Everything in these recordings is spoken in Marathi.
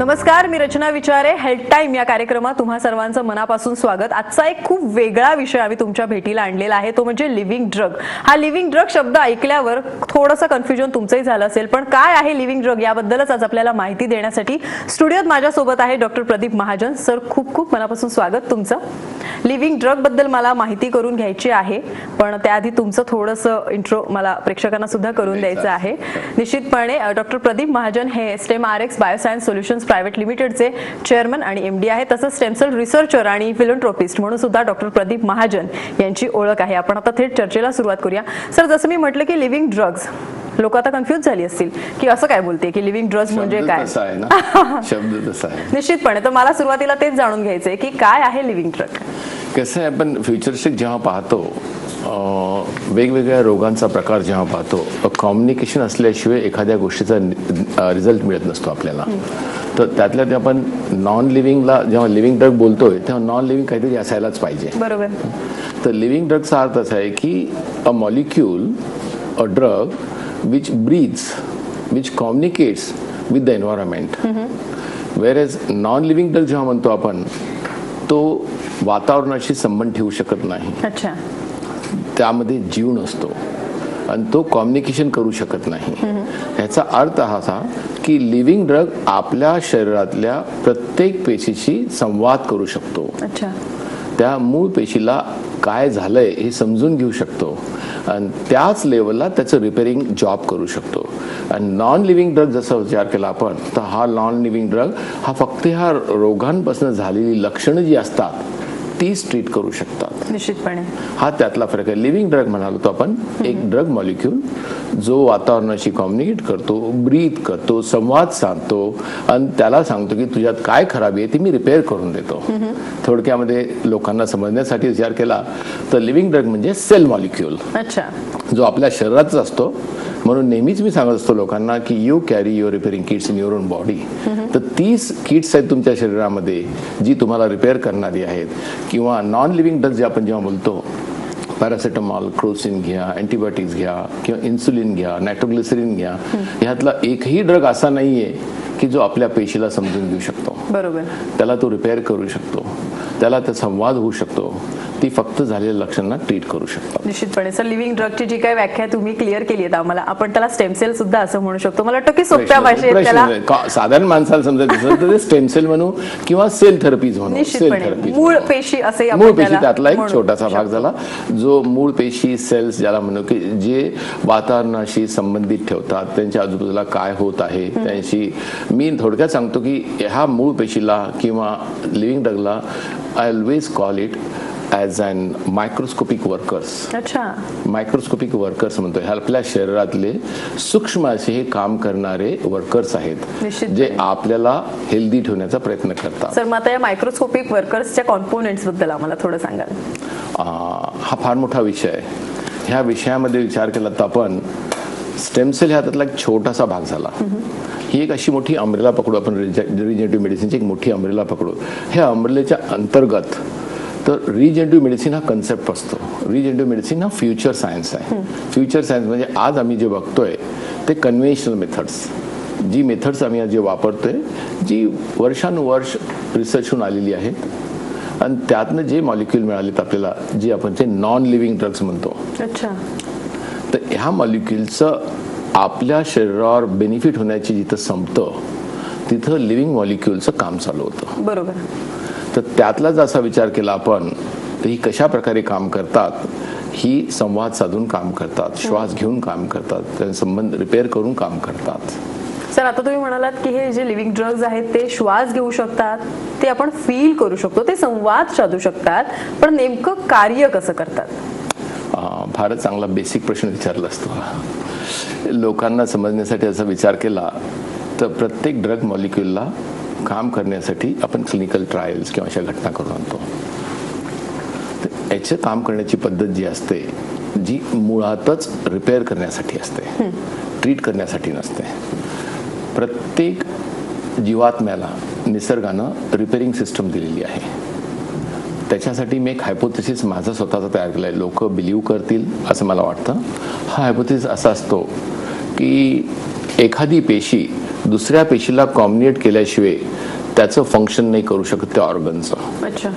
नमस्कार, मी रचना विचारे. हेल्थ टाइम या कार्यक्रमात तुम्हा सर्वांचं मनापासून स्वागत. आजचा एक खूप वेगळा विषय आम्ही तुमच्या भेटीला आणलेला आहे, तो म्हणजे लिव्हिंग ड्रग. हा लिव्हिंग ड्रग शब्द ऐकल्यावर थोडंसं कन्फ्युजन तुमचंही झालं असेल, पण काय आहे लिव्हिंग ड्रग याबद्दलच आज आपल्याला माहिती देण्यासाठी स्टुडिओत माझ्यासोबत आहे डॉक्टर प्रदीप महाजन सर. खूप खूप मनापासून स्वागत तुमचं. लिव्हिंग ड्रग बद्दल मला माहिती करून घ्यायची आहे, पण त्याआधी तुमचं थोडंसं इंट्रो मला प्रेक्षकांना सुद्धा करून द्यायचं आहे. निश्चितपणे डॉक्टर प्रदीप महाजन हे stem RX bioscience solutions private लिमिटेडचे चेअरमन आणि MD आहे. तसंच स्टेम सेल रिसर्चर आणि फिलंथ्रोपिस्ट म्हणून सुद्धा डॉक्टर प्रदीप महाजन यांची ओळख आहे. आपण आता थेट चर्चेला सुरुवात करूया. सर, जसं मी म्हटलं की लिव्हिंग ड्रग्स, लोक आता कन्फ्युज झाली असतील की असं काय बोलते की लिव्हिंग ड्रग्स म्हणजे काय. शब्द तसा आहे निश्चितपणे. तर मला सुरुवातीला तेच जाणून घ्यायचंय की काय आहे लिव्हिंग ड्रग. कसं आहे, आपण फ्युचरिस्टिक जेव्हा पाहतो, वेगवेगळ्या रोगांचा प्रकार जेव्हा पाहतो, कम्युनिकेशन असल्याशिवाय एखाद्या गोष्टीचा रिझल्ट मिळत नसतो आपल्याला. तर त्यातल्या ते आपण नॉन लिव्हिंगला जेव्हा लिव्हिंग ड्रग बोलतोय तेव्हा नॉन लिव्हिंग काहीतरी असायलाच पाहिजे. बरोबर. तर लिव्हिंग ड्रगचा अर्थ असा आहे की a molecule, a drug which breathes, which communicates with the environment. Whereas non-living drug जेव्हा म्हणतो आपण, तो वातावरणाशी संबंध ठेवू शकत नाही. अच्छा. त्यामध्ये जीव नसतो आणि तो कम्युनिकेशन करू शकत नाही. याचा अर्थ हा असा की लिव्हिंग ड्रग आपल्या शरीरातल्या प्रत्येक पेशीशी संवाद करू शकतो. अच्छा. त्या मूळ पेशीला काय झालंय हे समजून घेऊ शकतो आणि त्याच लेवलला त्याचं रिपेअरिंग जॉब करू शकतो. आणि नॉन लिव्हिंग ड्रग जसा विचार केला आपण, तर हा नॉन लिव्हिंग ड्रग हा फक्त ह्या रोगांपासून झालेली लक्षणं जी असतात तीच ट्रीट करू शकतात. निश्चितपणे हा त्यातला फरक आहे. लिव्हिंग ड्रग म्हणालो तो आपण, एक ड्रग मॉलिक्यूल जो वातावरणाशी कम्युनिकेट करतो, ब्रीथ करतो, संवाद साधतो आणि त्याला सांगतो की तुझ्यात काय खराबी आहे ती मी रिपेअर करून देतो. थोडक्यामध्ये लोकांना समजण्यासाठी विचार केला तर लिव्हिंग ड्रग म्हणजे सेल मॉलिक्यूल. अच्छा. जो आपल्या शरीरातच असतो. म्हणून नेहमीच मी सांगत असतो लोकांना की you carry your repairing kits in your own body. तर 30 किट्स आहेत तुमच्या शरीरामध्ये जी तुम्हाला रिपेअर करणारी आहेत. किंवा नॉन लिव्हिंग ड्रग जे आपण जेव्हा बोलतो, पॅरासिटामॉल, क्रोसिन घ्या, अँटीबायोटिक्स घ्या किंवा इन्सुलिन घ्या, नायट्रोग्लिसरीन घ्या, ह्यातला एकही ड्रग असा नाहीये की जो आपल्या पेशीला समजून घेऊ शकतो. बरोबर. त्याला तो रिपेअर करू शकतो, त्याला त्या संवाद होऊ शकतो, ती फक्त झालेल्या लक्षणांना ट्रीट करू शकतो. निश्चितपणे. सर, लिव्हिंग ड्रगची जी काही व्याख्या तुम्ही क्लिअर केली आहे आम्हाला, आपण त्याला स्टेम सेल सुद्धा असं म्हणू शकतो. मला वाटतं की सोप्या भाषेत त्याला साधारण माणसाला समजत असेल तर ते स्टेम सेल म्हणू किंवा सेल थेरपीज म्हणू. सेल थेरपी, मूळ पेशी असे मूळ पेशी त्यातला एक छोटासा भाग झाला जो मूळ पेशी सेल्स ज्याला म्हणू की जे वातावरणाशी संबंधित ठेवतात, त्यांच्या आजूबाजूला काय होत आहे त्यांशी. मी थोडक्यात सांगतो की ह्या मूळ पेशीला किंवा लिव्हिंग ड्रगला I always call it as an microscopic workers. अच्छा. मायक्रोस्कोपिक वर्कर्स म्हणतो. ह्या आपल्या शरीरातले सूक्ष्म असे हे काम करणारे वर्कर्स आहेत जे आपल्याला हेल्दी ठेवण्याचा प्रयत्न करतात. सर, मग आता या मायक्रोस्कोपिक वर्कर्सच्या कॉम्पोनेंट्स बद्दल आम्हाला थोडं सांगाल. हा फार मोठा विषय आहे. ह्या विषयामध्ये विचार केला तर आपण स्टेम सेल ह्या त्यातला एक छोटासा भाग झाला. ही एक अशी मोठी अम्ब्रेला पकडू आपण, रिजेनरेटिव्ह मेडिसिनची एक मोठी अम्ब्रेला पकडू. ह्या अम्ब्रेलेच्या अंतर्गत तर रिजेनरेटिव्ह मेडिसिन हा कन्सेप्ट असतो. रिजेनरेटिव्ह मेडिसिन हा फ्युचर सायन्स आहे. फ्युचर सायन्स म्हणजे आज आम्ही जे बघतोय ते कन्व्हेन्शनल मेथड्स, जी मेथड्स आम्ही आज जे वापरतोय, जी वर्षानुवर्ष रिसर्च होऊन आलेली आहेत आणि त्यातनं जे मॉलिक्यूल मिळालेत आपल्याला, जे आपण ते नॉन लिव्हिंग ड्रग्स म्हणतो. अच्छा. तर ह्या मॉलिक्यूलचं आपल्या शरीरावर बेनिफिट होण्याची जिथं संपतं तिथं लिव्हिंग मॉलिक्यूलचं काम चालू होतं. बरोबर. तर त्यातलाच असा विचार केला आपण तर ही कशा प्रकारे काम करतात, ही संवाद साधून काम करतात, श्वास घेऊन काम करतात, त्यांचे संबंध रिपेअर करून काम करतात. सर, आता तुम्ही म्हणालात की हे जे लिव्हिंग ड्रग्ज आहेत ते श्वास घेऊ शकतात, ते आपण फील करू शकतो, ते संवाद साधू शकतात, पण नेमकं कार्य कसं करतात. फारच चांगला बेसिक प्रश्न विचारला असतो. लोकांना समजण्यासाठी असा विचार केला तर प्रत्येक ड्रग मॉलिक्यूलला काम करण्यासाठी आपण क्लिनिकल ट्रायल्स किंवा अशा घटना करून आणतो. तर याचं काम करण्याची पद्धत जी असते, जी मुळातच रिपेअर करण्यासाठी असते, ट्रीट करण्यासाठी नसते. प्रत्येक जीवात्म्याला निसर्गानं रिपेअरिंग सिस्टम दिलेली आहे. त्याच्यासाठी मी एक हायपोथेसिस माझा स्वतःचा तयार केला आहे. लोक बिलीव्ह करतील असं मला वाटतं. हा हायपोथेसिस असा असतो की एखादी पेशी दुसऱ्या पेशीला कॉम्युनिकेट केल्याशिवाय त्याचं फंक्शन नाही करू शकत त्या ऑर्गनचं. अच्छा.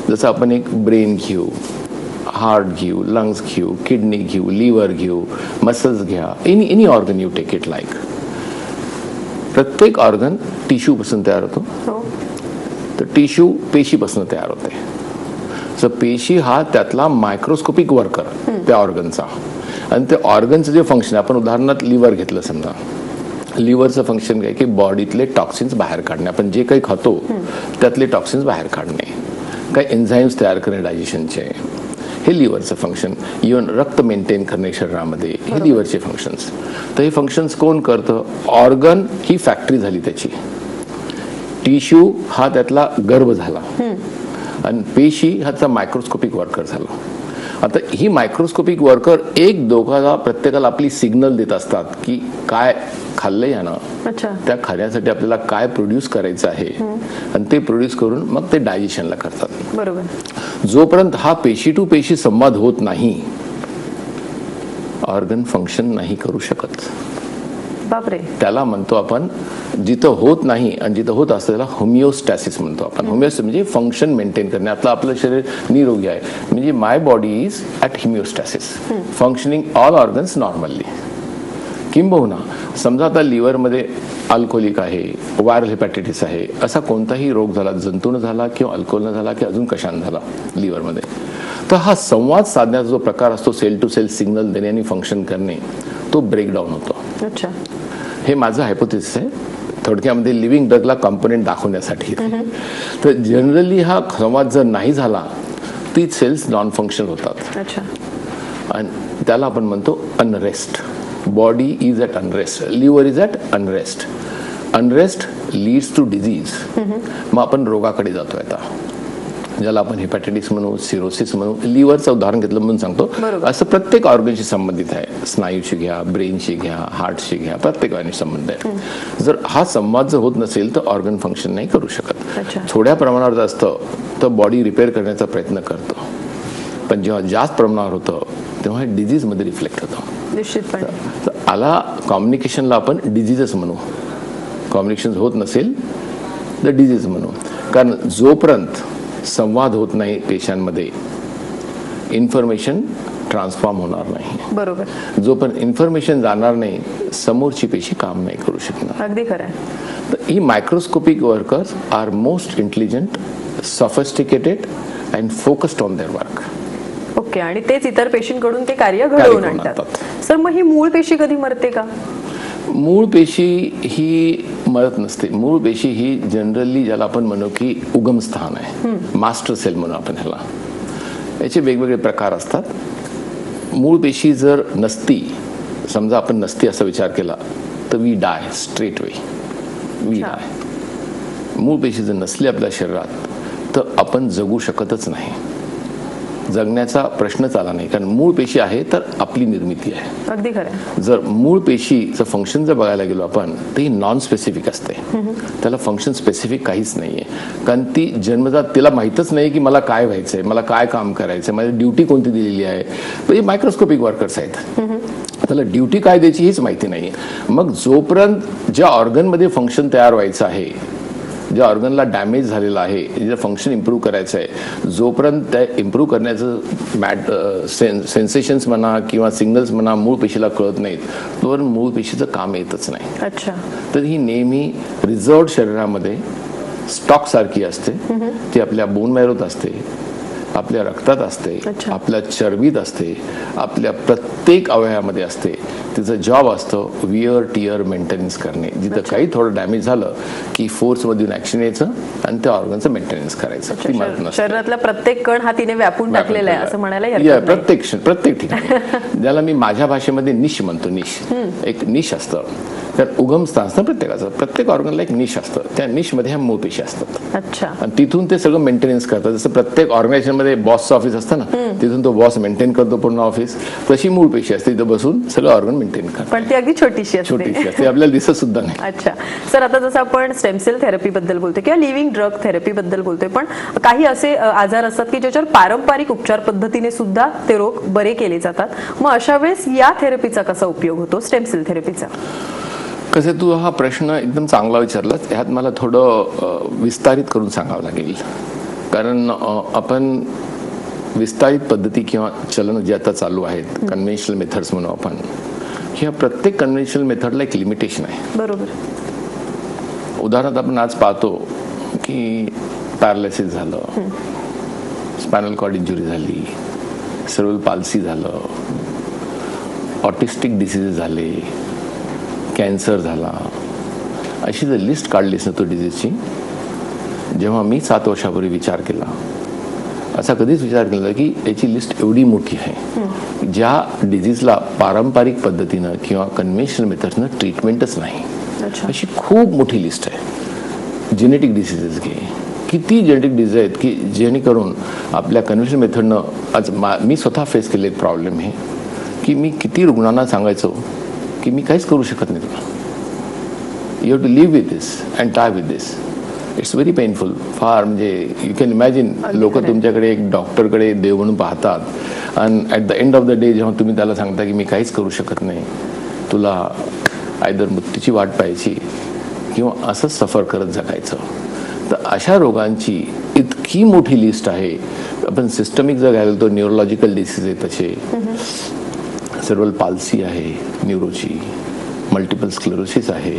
जसं आपण एक ब्रेन घेऊ, हार्ट घेऊ, लंग्स घेऊ, किडनी घेऊ, लिव्हर घेऊ, मसल्स घ्या, any organ you take it like. प्रत्येक ऑर्गन टिश्यू पासून तयार होतो. तर टिश्यू पेशीपासून तयार होते. सो पेशी हा त्यातला मायक्रोस्कोपिक वर्कर त्या ऑर्गनचा. आणि त्या ऑर्गनचं जे फंक्शन, आपण उदाहरणार्थ लिव्हर घेतलं समजा, लिव्हरचं फंक्शन काय की बॉडीतले टॉक्सिन्स बाहेर काढणे, आपण जे काही खातो त्यातले टॉक्सिन्स बाहेर काढणे, काही एन्झाईम्स तयार करणे डायजेशनचे, हे लिव्हरचं फंक्शन. इव्हन रक्त मेंटेन करणे शरीरामध्ये, हे लिव्हरचे फंक्शन्स. तर हे फंक्शन्स कोण करतं? ऑर्गन ही फॅक्टरी झाली त्याची, टिश्यू हा त्यातला गर्भ झाला, आणि पेशी ह्याचा मायक्रोस्कोपिक वर्कर झाला. आता ही मायक्रोस्कोपिक वर्कर एक दोघाला प्रत्येकाला आपली सिग्नल देत असतात की काय खाल्लंय यानं, त्या खाण्यासाठी आपल्याला काय प्रोड्यूस करायचं आहे, आणि ते प्रोड्यूस करून मग ते डायजेशनला करतात. बरोबर. जोपर्यंत हा पेशी टू पेशी संवाद होत नाही, ऑर्गन फंक्शन नाही करू शकत. बापरे. त्याला म्हणतो आपण, जिथं होत नाही आणि जिथं होत असतं त्याला होमिओस्टॅसिस म्हणतो आपण. होमिओस्टॅसिस म्हणजे फंक्शन मेंटेन करणे. आपलं शरीर निरोगी आहे म्हणजे my body is at homeostasis, functioning all organs normally. किंबहुना समजा आता लिव्हरमध्ये अल्कोहोलिक आहे, व्हायरल हेपॅटायटिस आहे, असा कोणताही रोग झाला, जंतून झाला किंवा अल्कोहोलनं झाला की अजून कशानं झाला लिव्हरमध्ये, तर हा संवाद साधण्याचा जो प्रकार असतो, सेल टू सेल सिग्नल देणे आणि फंक्शन करणे, तो ब्रेकडाऊन होतो. अच्छा. हे माझं हायपोथेसिस आहे थोडक्यामध्ये, लिव्हिंग ड्रगला कॉम्पोनेंट दाखवण्यासाठी. तर जनरली हा संवाद जर नाही झाला ती सेल्स नॉन फंक्शनल होतात. अच्छा. आणि त्याला आपण म्हणतो unrest. Body is at unrest, liver is at unrest. Unrest leads to disease. मग आपण रोगाकडे जातोय आता, ज्याला आपण हेपॅटायटिस म्हणू, सिरोसिस म्हणू. लिव्हरचं उदाहरण घेतलं म्हणून सांगतो, असं प्रत्येक ऑर्गनशी संबंधित आहे. स्नायूशी घ्या, ब्रेनशी घ्या, हार्टशी घ्या, प्रत्येकाशी संबंध आहे. जर हा संवाद जर होत नसेल तर ऑर्गन फंक्शन नाही करू शकत. थोड्या प्रमाणावर असतं तर बॉडी रिपेअर करण्याचा प्रयत्न करतो, पण जेव्हा जास्त प्रमाणावर होतं तेव्हा हे डिझीजमध्ये रिफ्लेक्ट होतं. निश्चितपणे. आला कम्युनिकेशनला आपण डिझीजच म्हणू. कम्युनिकेशन होत नसेल तर डिझीज म्हणू. कारण जोपर्यंत संवाद होत नाही पेशांमध्ये, इन्फॉर्मेशन ट्रान्सफॉर्म होणार नाही. बरोबर. जोपर्यंत इन्फॉर्मेशन जाणार नाही, समोरची पेशी काम नाही करू शकणार. अगदी खरं आहे. तर ही microscopic workers are most intelligent, sophisticated and focused on their work. Okay. आणि तेच इतर पेशींकडून ते कार्य घडवून आणतात. सर, मग ही मूळ पेशी कधी मरते का? मूळ पेशी ही मरत नसते. मूळ पेशी ही जनरली ज्याला आपण म्हणू की उगमस्थान आहे, मास्टर सेल म्हणू आपण ह्याला. याचे वेगवेगळे प्रकार असतात. मूळ पेशी जर नसती, समजा आपण नसती असा विचार केला, तर we die straight way. We die. मूळ पेशी जर नसली आपल्या शरीरात तर आपण जगू शकतच नाही. जगण्याचा प्रश्नच आला नाही, कारण मूळ पेशी आहे तर आपली निर्मिती आहे. अगदी खरं. जर मूळ पेशीचं फंक्शन जर बघायला गेलो आपण, तर ही नॉन स्पेसिफिक असते. त्याला फंक्शन स्पेसिफिक काहीच नाहीये, कारण ती जन्मजात तिला माहीतच नाही की मला काय व्हायचंय, मला काय काम करायचंय, माझी ड्युटी कोणती दिलेली आहे. म्हणजे मायक्रोस्कोपिक वर्कर्स आहेत, त्याला ड्युटी काय द्यायची हीच माहिती नाही. मग जोपर्यंत ज्या ऑर्गनमध्ये फंक्शन तयार व्हायचं आहे, ज्या ऑर्गनला डॅमेज झालेला आहे, जे फंक्शन इम्प्रूव्ह करायचं आहे, जोपर्यंत त्या इम्प्रूव्ह करण्याचं सेन्सेशन्स म्हणा किंवा सिग्नल्स म्हणा मूळ पेशीला कळत नाहीत, तोपर्यंत मूळ पेशीचं काम येतच नाही. अच्छा. तर ही नेहमी रिझर्व्ड शरीरामध्ये स्टॉक सारखी असते. ती आपल्या बोन मॅरोत असते, आपल्या रक्तात असते, आपल्या चरबीत असते, आपल्या प्रत्येक अवयवामध्ये असते. तिचं जॉब असतं विअर टिअर मेंटेनन्स करणे. जिथं काही थोडं डॅमेज झालं की फोर्समधून ऍक्शन यायचं आणि त्या ऑर्गनचं मेंटेनन्स करायचं. ती मरत नसते. शरीरातला प्रत्येक कण हा तिने व्यापून टाकलेला आहे असं म्हणायला हरकत नाही. प्रत्येक ठिकाणी ज्याला मी माझ्या भाषेमध्ये निश म्हणतो. निश एक निश असतं. तर उगमस्थान असतं प्रत्येकाचं. प्रत्येक ऑर्गनला एक निश असतं. त्या निशमध्ये ह्या मूळ पेशी असतात. अच्छा. आणि तिथून ते सगळं मेंटेनन्स करतात. जसं प्रत्येक ऑर्गनायझेशनमध्ये बॉसचं ऑफिस असतं ना, तिथून तो बॉस मेंटेन करतो पूर्ण ऑफिस, तशी मूळ पेशी असते. तिथं बसून सगळं ऑर्गन मेंटेन करतात. पण ती अगदी छोटीशी असते, आपल्याला दिसत सुद्धा नाही. अच्छा. सर, आता जसं आपण स्टेम सेल थेरपी बद्दल बोलतोय किंवा लिव्हिंग ड्रग थेरपी बद्दल बोलतोय, पण काही असे आजार असतात की ज्याच्यावर पारंपरिक उपचार पद्धतीने सुद्धा ते रोग बरे केले जातात. मग अशा वेळेस या थेरपीचा कसा उपयोग होतो, स्टेम सेल थेरपीचा? कसं तू हा प्रश्न एकदम चांगला विचारलास. ह्यात मला थोडं विस्तारित करून सांगावं लागेल, कारण आपण विस्तारित पद्धती किंवा चलन जे आता चालू आहेत, कन्व्हेन्शनल मेथड्स म्हणू आपण, ह्या प्रत्येक कन्व्हेन्शनल मेथडला एक लिमिटेशन आहे. बरोबर. उदाहरणार्थ आपण आज पाहतो की पॅरालिसिस झालं, स्पायनल कॉर्ड इंजुरी झाली, सेरेब्रल पाल्सी झालं, ऑटिस्टिक डिसीजेस झाले, कॅन्सर झाला, अशी जर लिस्ट काढलीस ना तो डिझीजची, जेव्हा मी 7 वर्षापूर्वी विचार केला, असा कधीच विचार केला की याची लिस्ट एवढी मोठी आहे ज्या डिझीजला पारंपरिक पद्धतीनं किंवा कन्व्हेन्शनल मेथड्सनं ट्रीटमेंटच नाही, अशी खूप मोठी लिस्ट आहे. जेनेटिक डिसीजेस घे, किती जेनेटिक डिसीज आहेत की जेणेकरून आपल्या कन्व्हेन्शनल मेथडनं आज मी स्वतः फेस केले प्रॉब्लेम हे की मी किती रुग्णांना सांगायचो की मी काहीच करू शकत नाही तुला, you have to live with this and tie with this. It's very painful. फार म्हणजे यू कॅन इमॅजिन लोक तुमच्याकडे एक डॉक्टरकडे देव म्हणून पाहतात आणि at the end of the day जेव्हा तुम्ही त्याला सांगता की मी काहीच करू शकत नाही, तुला आयदर मृत्यूची वाट पाहायची किंवा असंच सफर करत जगायचं. तर अशा रोगांची इतकी मोठी लिस्ट आहे. आपण सिस्टमिक जर घ्यायला तो न्यूरोलॉजिकल डिसीज आहे, तसे सेरेब्रल पाल्सी आहे न्यूरोची, मल्टिपल स्क्लेरोसिस आहे,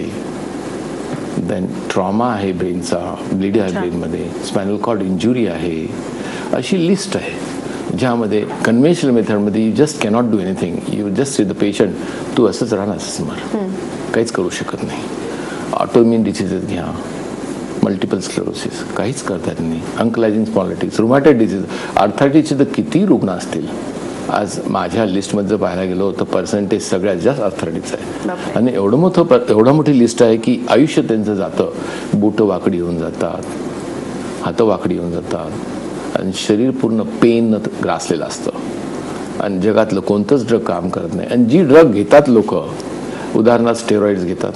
देन ट्रॉमा आहे ब्रेनचा, ब्लीडिंग आहे ब्रेनमध्ये, स्पायनल कॉर्ड इंजुरी आहे, अशी लिस्ट आहे ज्यामध्ये कन्व्हेन्शनल मेथडमध्ये you just cannot do anything. You just see the patient, तू असंच राहणार, असंच मार, काहीच करू शकत नाही. ऑटोइम्युन डिसीजेस घ्या, मल्टिपल स्क्लेरोसिस, काहीच करता येत नाही. अंकलायझिंग स्पॉन्डिलायटिस, रुमॅटॉइड डिसीज, आर्थरायटिसचे तर किती रुग्ण असतील. आज माझ्या लिस्टमध्ये जर पाहायला गेलो तर पर्सेंटेज सगळ्यात जास्त आर्थरायटिस आहे. आणि एवढं मोठी लिस्ट आहे की आयुष्य त्यांचं जातं, बोटं वाकडी होऊन जातात, हातं वाकडी होऊन जातात आणि शरीर पूर्ण पेननं ग्रासलेलं असतं आणि जगातलं कोणतंच ड्रग काम करत नाही. आणि जी ड्रग घेतात लोक, उदाहरणार्थ स्टेरॉइड्स घेतात,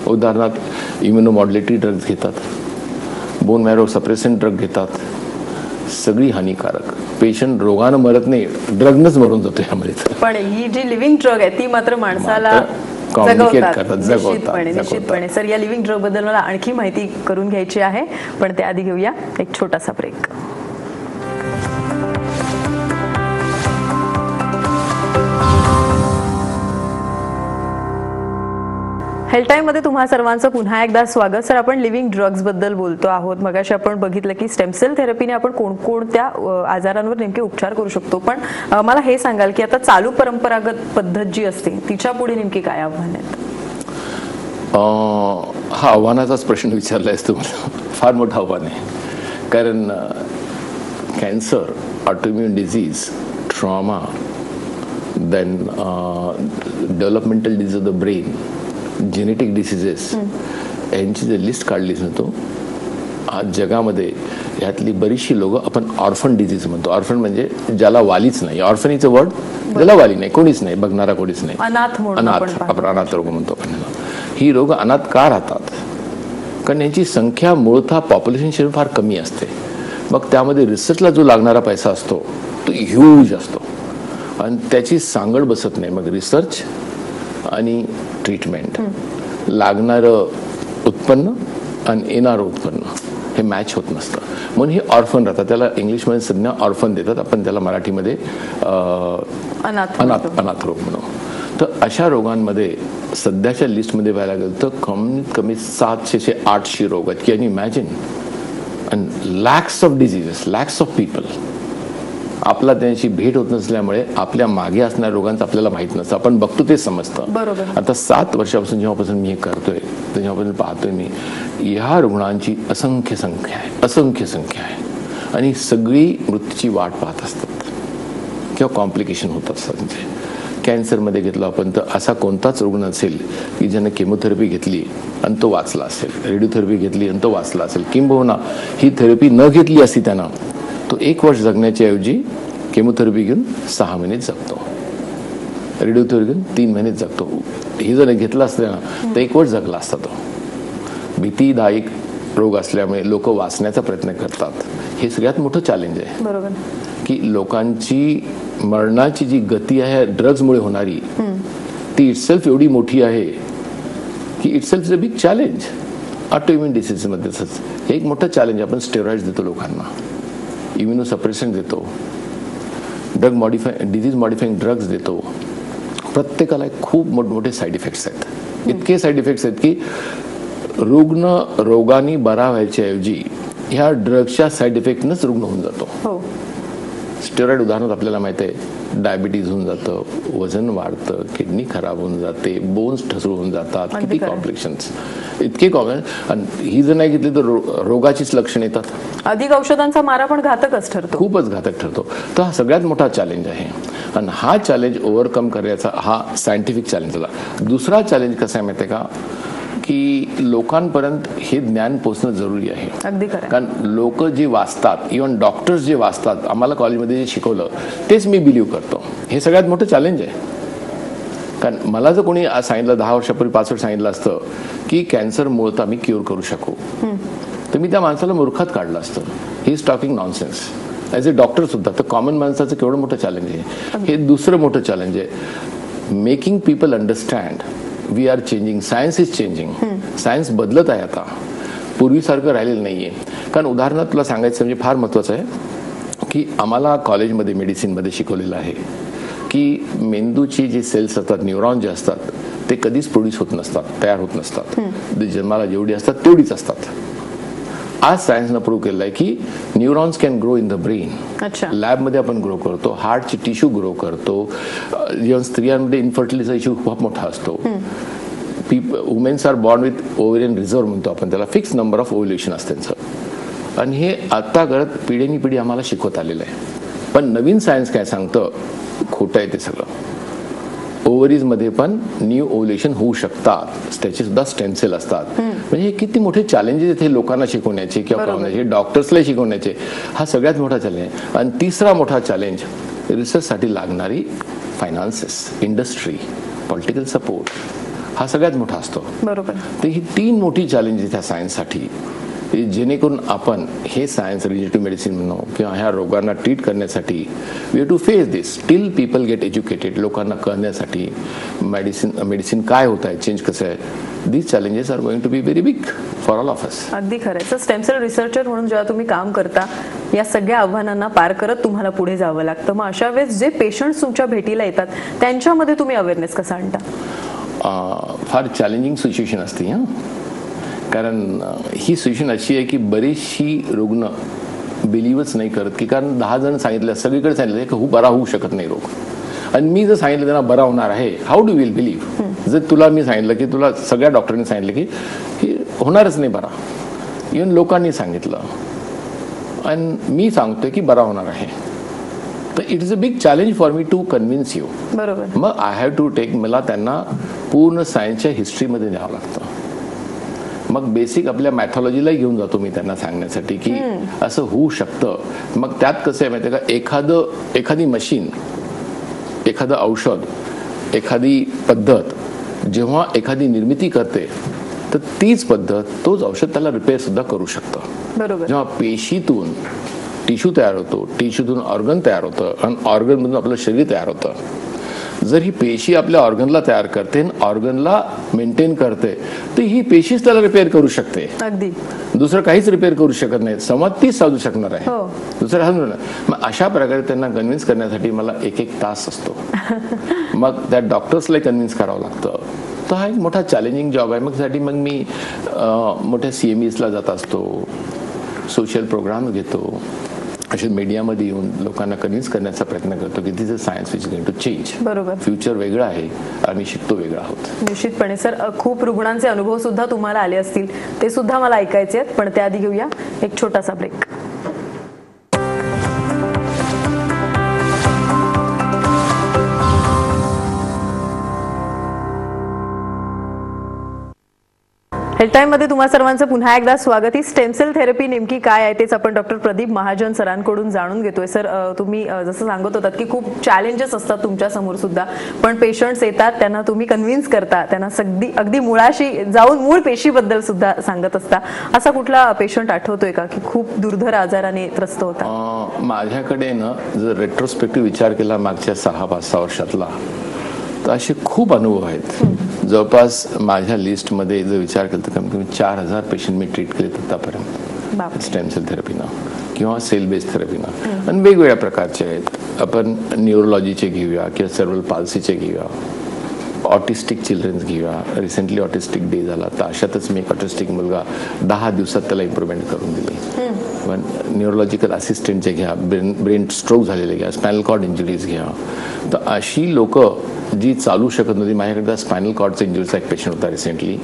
उदाहरणार्थ इम्युनोमॉड्युलेटरी ड्रग्ज घेतात, बोन मॅरो सप्रेसेंट ड्रग घेतात, सगळी हानिकारक. पेशंट रोगानं मरत नाही, ड्रगनच मरून जातो यामध्ये. पण ही जी लिव्हिंग ड्रग आहे ती मात्र माणसाला निश्चितपणे. सर, या लिव्हिंग ड्रग बद्दल मला आणखी माहिती करून घ्यायची आहे, पण त्याआधी घेऊया एक छोटासा ब्रेक. हेल्थ टाइम मध्ये तुम्हा सर्वांचं पुन्हा एकदा स्वागत. सर, आपण लिव्हिंग ड्रग्ज बद्दल बोलतो आहोत. मगाशी आपण बघितलं की स्टेमसेल थेरपीने आपण कोणकोणत्या आजारांवर नेमके उपचार करू शकतो, पण मला हे सांगाल की आता चालू परंपरागत पद्धत जी असते तिच्या पुढे नेमकी काय आव्हान आहेत? हा आव्हानाचाच प्रश्न विचारलायस तुम्हाला. फार मोठं आव्हान आहे, कारण cancer, autoimmune disease, trauma, then developmental disease of the brain, genetic diseases, यांची जर लिस्ट काढलीच ना, तो आज जगामध्ये यातली बरीचशी लोक आपण ऑर्फन डिझीज म्हणतो. ऑर्फन म्हणजे ज्याला वालीच नाही. ऑर्फनीचं वर्ड, ज्याला वाली नाही, कोणीच नाही, बघणारा कोणीच नाही, अनाथ. आपण अनाथ रोग म्हणतो आपण. ही रोग अनाथ का राहतात? कारण यांची संख्या मूळतः पॉप्युलेशन फार कमी असते. मग त्यामध्ये रिसर्चला जो लागणारा पैसा असतो तो ह्यूज असतो आणि त्याची सांगड बसत नाही. मग रिसर्च आणि ट्रीटमेंट, लागणारं उत्पन्न आणि येणारं उत्पन्न हे मॅच होत नसतं, म्हणून हे ऑर्फन राहतात. त्याला इंग्लिशमध्ये संज्ञा ऑर्फन देतात, आपण त्याला मराठीमध्ये अनाथ रोग म्हणू. तर अशा रोगांमध्ये सध्याच्या लिस्टमध्ये पाहायला गेलं तर कमीत कमी 700 ते 800 रोग आहेत. Can you imagine? आणि lakhs of diseases, lakhs of people. आपला त्यांची भेट होत नसल्यामुळे आपल्या मागे असणाऱ्या रोगांचं आपल्याला माहित नसतं, आपण बघतो ते समजतं. आता 7 वर्षापासून जेव्हापासून मी हे करतोय तेव्हापासून पाहतोय मी ह्या रुग्णांची असंख्य संख्या आहे आणि सगळी मृत्यूची वाट पाहत असतात किंवा कॉम्प्लिकेशन होत असतात. म्हणजे कॅन्सरमध्ये घेतलं आपण तर असा कोणताच रुग्ण असेल की ज्याने केमोथेरपी घेतली आणि तो वाचला असेल, रेडिओथेरपी घेतली आणि तो वाचला असेल, किंबहुना ही थेरपी न घेतली असती त्यांना, तो 1 वर्ष जगण्याच्या ऐवजी केमोथेरपी घेऊन 6 महिने जगतो, रेडिओथेरपी घेऊन 3 महिने जगतो. हे जर घेतलं असतं ना तर 1 वर्ष जगला असता तो. भीतीदायक रोग असल्यामुळे लोक वाचण्याचा प्रयत्न करतात. हे सगळ्यात मोठं चॅलेंज आहे. बरोबर. की लोकांची मरणाची जी गती आहे ड्रग्जमुळे होणारी, ती इटसेल्फ एवढी मोठी आहे की itself is a big challenge. Autoimmune डिसीजमध्ये तसंच एक मोठं चॅलेंज. आपण स्टेरॉइड्स देतो लोकांना, इम्युनोसप्रेशन देतो, डिझीज मॉडिफाईंग ड्रग्ज देतो. प्रत्येकाला खूप मोठमोठे साईड इफेक्ट्स आहेत. इतके साईड इफेक्ट्स आहेत की रुग्ण रोगाने बरा व्हायच्या ऐवजी ह्या ड्रग्सच्या साईड इफेक्टनंच रुग्ण होऊन जातो. स्टेरॉइड उदाहरण आपल्याला माहिती आहे, डायबिटीज होऊन जातं, वजन वाढतं, किडनी खराब होऊन जाते, बोन्स ठसळून जातात, किती कॉम्प्लिकेशन्स, इतके कॉमन. आणि ही जर नाही घेतली तर रोगाचीच लक्षणं येतात. अधिक औषधांचा मारा पण घातकच ठरतो, खूपच घातक ठरतो. तर हा सगळ्यात मोठा चॅलेंज आहे. आणि हा चॅलेंज ओव्हरकम करायचा हा सायंटिफिक चॅलेंज झाला. दुसरा चॅलेंज कसा आहे माहिती आहे का, की लोकांपर्यंत हे ज्ञान पोहोचणं जरुरी आहे. अगदी खरं. कारण लोक जे वाचतात, इव्हन डॉक्टर्स जे वाचतात, आम्हाला कॉलेजमध्ये जे शिकवलं तेच मी बिलीव्ह करतो. हे सगळ्यात मोठं चॅलेंज आहे. कारण मला जर कोणी आज सांगितलं 10 वर्षापूर्वी 5 वर्ष सांगितलं असतं की कॅन्सर मूळतः आम्ही क्युअर करू शकू, तर मी त्या माणसाला मूर्खात काढलं असतं. He is talking nonsense. As a doctor सुद्धा तर कॉमन माणसाचं केवढं मोठं चॅलेंज आहे. हे दुसरं मोठं चॅलेंज आहे, making people understand we are changing, science is changing. Science बदलत आहे आता, पूर्वीसारखं राहिलेलं नाहीये. कारण उदाहरणार्थ तुला सांगायचं म्हणजे फार महत्वाचं आहे की आम्हाला कॉलेजमध्ये मेडिसिनमध्ये शिकवलेलं आहे की मेंदूची जी सेल्स असतात, न्यूरॉन जे असतात, ते कधीच प्रोड्यूस होत नसतात, तयार होत नसतात. जन्माला जेवढी असतात तेवढीच असतात. आज सायन्सनं प्रूव्ह केलं आहे की neurons can grow in the brain. लॅबमध्ये आपण ग्रो करतो, हार्टची टिश्यू ग्रो करतो. जेव्हा स्त्रियांमध्ये इन्फर्टिलिटीचा इश्यू खूप मोठा असतो. Womens are born with ovarian reserve म्हणतो आपण त्याला, फिक्स नंबर ऑफ ओव्ह्युलेशन असतं त्यांचं. आणि हे आता करत पिढीनी पिढी आम्हाला शिकवत आलेलं आहे. पण नवीन सायन्स काय सांगतं, खोटं आहे ते सगळं. ओव्हरीज मध्ये पण न्यू ओव्ह्युलेशन होऊ शकतात, त्याचे सुद्धा स्टेम सेल असतात. म्हणजे किती मोठे चॅलेंजेस इथे लोकांना शिकवण्याचे किंवा कळवण्याचे, डॉक्टर्सला शिकवण्याचे. हा सगळ्यात मोठा चॅलेंज आहे. आणि तिसरा मोठा चॅलेंज, रिसर्चसाठी लागणारी फायनान्सेस, इंडस्ट्री, पॉलिटिकल सपोर्ट, हा सगळ्यात मोठा असतो. बरोबर. तर ही 3 मोठी चॅलेंजेस त्या सायन्ससाठी, जेणेकरून आपण हे सायन्स रिलेटिव्ह मेडिसिन म्हणू किंवा ह्या रोगांना ट्रीट करण्यासाठी we have to face this till people get educated. लोकांना कळण्यासाठी मेडिसिन काय होत आहे, चेंज कसं आहे. These challenges are going to be very big for all of us. अगदी खरं आहे. स्टेम सेल रिसर्चर म्हणून जेव्हा तुम्ही काम करता, या सगळ्या आव्हानांना पार करत तुम्हाला पुढे जावं लागतं. मग अशा वेळेस जे पेशंट्स तुमच्या भेटीला येतात त्यांच्यामध्ये तुम्ही अवेअरनेस कसा आणता? फार चॅलेंजिंग सिच्युएशन असते. कारण ही सिच्युएशन अशी आहे की बरीचशी रुग्ण बिलीव्हच नाही करत, की कारण 10 जण सांगितलं, सगळीकडे सांगितलं की बरा होऊ शकत नाही रोग. आणि मी जर सांगितलं त्यांना बरा होणार आहे, हाऊ डू विल बिलीव्ह? जर तुला मी सांगितलं की तुला सगळ्या डॉक्टरांनी सांगितलं की होणारच नाही बरा, इव्हन लोकांनी सांगितलं, आणि मी सांगतोय की बरा होणार आहे, तर it is a big challenge for me to convince you. बरोबर. मग आय हॅव टू टेक, मला त्यांना पूर्ण सायन्सच्या हिस्ट्रीमध्ये न्यावं लागतं. मग बेसिक आपल्या मॅथॉलॉजीला घेऊन जातो मी त्यांना सांगण्यासाठी की असं होऊ शकतं. मग त्यात कसं आहे माहिती आहे का, एखादी मशीन, एखादं औषध, एखादी पद्धत जेव्हा एखादी निर्मिती करते, तर तीच पद्धत, तोच औषध त्याला रिपेअर सुद्धा करू शकतं. बरोबर. जेव्हा पेशीतून टिश्यू तयार होतो, टिश्यूतून ऑर्गन तयार होतं, आणि ऑर्गनमधून आपलं शरीर तयार होतं. जर ही पेशी आपल्या ऑर्गनला तयार करते, ऑर्गनला मेंटेन करते, तर ही पेशीच त्याला रिपेअर करू शकते. अगदी. दुसरं काहीच रिपेअर करू शकत नाही. संवाद तीच साधू शकणार आहे, दुसरं साधू नाही. मग अशा प्रकारे त्यांना कन्व्हिन्स करण्यासाठी मला 1-1 तास असतो. मग त्या डॉक्टर्सला कन्व्हिन्स करावं लागतं. तर हा एक मोठा चॅलेंजिंग जॉब आहे. मग त्यासाठी मग मी मोठ्या CMEsला जात असतो, सोशल प्रोग्राम घेतो, अशा मीडियामध्ये येऊन लोकांना कन्व्हिन्स करण्याचा प्रयत्न करतो की this is science which is going to change. बरोबर. फ्युचर वेगळं आहे, आम्ही शिकतो वेगळं आहोत. निश्चितपणे सर, खूप रुग्णांचे अनुभव सुद्धा तुम्हाला आले असतील, ते सुद्धा मला ऐकायचे आहेत. पण त्याआधी घेऊया एक छोटासा ब्रेक. हेल्थ टाइम मध्ये तुम्हा सर्वांचं पुन्हा एकदा स्वागत. ही स्टेम सेल थेरपी नेमकी काय आहे तेच आपण डॉक्टर प्रदीप महाजन सरांकडून जाणून घेतोय. सर, तुम्ही जसं सांगत होतात की खूप चॅलेंजेस असतात तुमच्या समोर सुद्धा, पण पेशंट्स येतात, त्यांना तुम्ही कन्व्हिन्स करता, त्यांना अगदी मुळाशी जाऊन मूळ पेशीबद्दल सुद्धा सांगत असता. असा कुठला पेशंट आठवतोय का की खूप दुर्धर आजाराने त्रस्त होता? माझ्याकडे ना जर रेट्रोस्पेक्टिव्ह विचार केला मागच्या 6-5 वर्षातला, तर असे खूप अनुभव आहेत जवळपास माझ्या लिस्टमध्ये जर विचार केला तर कमीत कमी 4000 पेशंट मी ट्रीट केले आतापर्यंत स्टेम सेल थेरपीनं किंवा सेल बेस्ड थेरपीनं. आणि वेगवेगळ्या प्रकारचे आहेत. आपण न्यूरोलॉजीचे घेऊया किंवा सर्वल पाल्सीचे घेऊया, ऑटिस्टिक चिल्ड्रन्स घेऊया. रिसेंटली ऑटिस्टिक डे झाला, तर अशातच मी एक ऑटिस्टिक मुलगा 10 दिवसात त्याला इम्प्रुव्हमेंट करून दिली. पण न्यूरोलॉजिकल असिस्टंटचे घ्या, ब्रेन स्ट्रोक झालेले घ्या, स्पायनल कॉर्ड इंजुरीज घ्या. तर अशी लोक जी चालू शकत नव्हती. माझ्याकडे स्पायनल कॉर्डचा इंजुरीचा एक पेशंट होता रिसेंटली,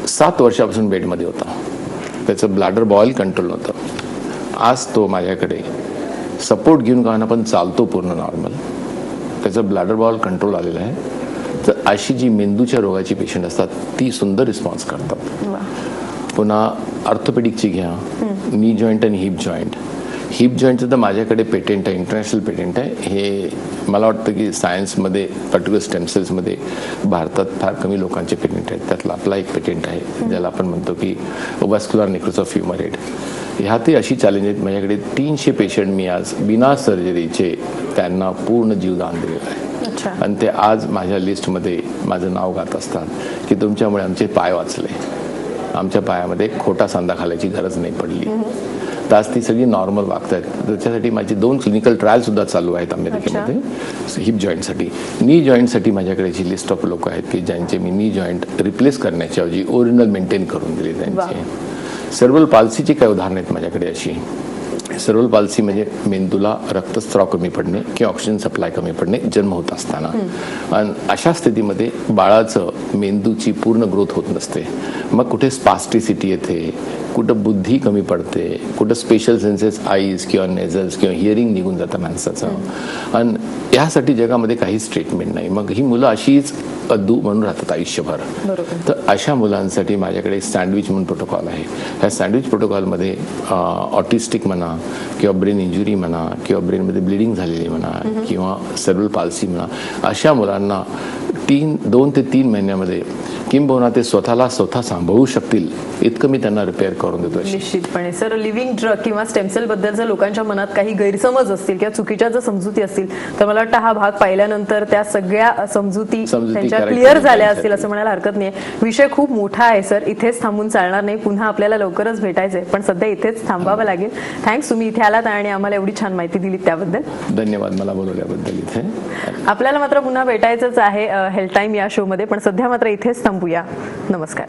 7 वर्षापासून बेडमध्ये होता. त्याचं ब्लॅडर बॉईल कंट्रोल नव्हतं. आज तो माझ्याकडे सपोर्ट घेऊन का पण चालतो पूर्ण नॉर्मल. त्याचं ब्लॅडर बॉईल कंट्रोल आलेलं आहे. तर अशी जी मेंदूच्या रोगाची पेशंट असतात ती सुंदर रिस्पॉन्स करतात. पुन्हा ऑर्थोपेडिकची घ्या, नी जॉईंट आणि हिप जॉईंट. हिप जॉईंटचं तर माझ्याकडे पेटेंट आहे, इंटरनॅशनल पेटेंट आहे. हे मला वाटतं की सायन्समध्ये पर्टिक्युलर स्टेम सेल्समध्ये भारतात फार कमी लोकांचे पेटेंट आहेत. त्यातला आपला एक पेटेंट आहे ज्याला आपण म्हणतो की वॅस्क्युलर नेक्रोसिस ऑफ ह्युमर हेड. ह्यातही अशी चॅलेंज आहेत. माझ्याकडे 300 पेशंट मी आज बिना सर्जरीचे त्यांना पूर्ण जीवदान दिलेलं आहे. आणि ते आज माझ्या लिस्टमध्ये माझं नाव गात असतात की तुमच्यामुळे आमचे पाय वाचले, आमच्या पायामध्ये खोटा सांधा घालायची गरज नाही पडली. तर आज ती सगळी नॉर्मल वागतात. त्याच्यासाठी माझी 2 क्लिनिकल ट्रायल सुद्धा चालू आहेत अमेरिकेमध्ये हिप जॉईंटसाठी. नी जॉईंटसाठी माझ्याकडे जी लिस्ट ऑफ लोक आहेत की ज्यांचे मी नी जॉईंट रिप्लेस करण्याच्या ऐवजी ओरिजिनल मेंटेन करून दिले त्यांचे. सर्वल पाल्सीची काय उदाहरणं आहेत माझ्याकडे अशी. सर्वल पाल्सी म्हणजे मेंदूला रक्तस्राव कमी पडणे किंवा ऑक्सिजन सप्लाय कमी पडणे जन्म होत असताना. आणि अशा स्थितीमध्ये बाळाचं मेंदूची पूर्ण ग्रोथ होत नसते. मग कुठे स्पास्टिसिटी येते, कुठं बुद्धी कमी पडते, कुठं स्पेशल सेन्सेस आईज किंवा नेझल्स किंवा हिअरिंग निघून जातं माणसाचं. आणि यासाठी जगामध्ये काहीच ट्रीटमेंट नाही. मग ही मुलं अशीच अद्दू म्हणून राहतात आयुष्यभर. तर अशा मुलांसाठी माझ्याकडे सँडविच म्हणून प्रोटोकॉल आहे. ह्या सँडविच प्रोटोकॉलमध्ये ऑटिस्टिक म्हणा किंवा ब्रेन इंजुरी म्हणा किंवा ब्रेनमध्ये ब्लिडिंग झालेली म्हणा किंवा सर्वल पाल्सी म्हणा, अशा मुलांना 2 ते 3 महिन्यामध्ये किंबहुना ते स्वतः सांभाळू शकतील इतकं मी त्यांना रिपेअर करून देतो. निश्चितपणे सर, लिव्हिंग ड्रग किंवा स्टेमसेल बद्दल जर लोकांच्या मनात काही गैरसमज असतील किंवा चुकीच्या जर समजुती असतील तर मला वाटतं हा भाग पाहिल्यानंतर त्या सगळ्या समजुती त्यांच्या क्लिअर झाल्या असतील असं म्हणायला हरकत नाही. विषय खूप मोठा आहे सर, इथेच थांबून चालणार नाही. पुन्हा आपल्याला लवकरच भेटायचंय, पण सध्या इथेच थांबावं लागेल. थँक्स, तुम्ही इथे आलात आणि आम्हाला एवढी छान माहिती दिली त्याबद्दल. धन्यवाद मला बोलवल्याबद्दल. इथे आपल्याला मात्र पुन्हा भेटायचंच आहे हेल्थ टाइम या शो मध्ये, पण सध्या मात्र इथेच थांबूया. नमस्कार.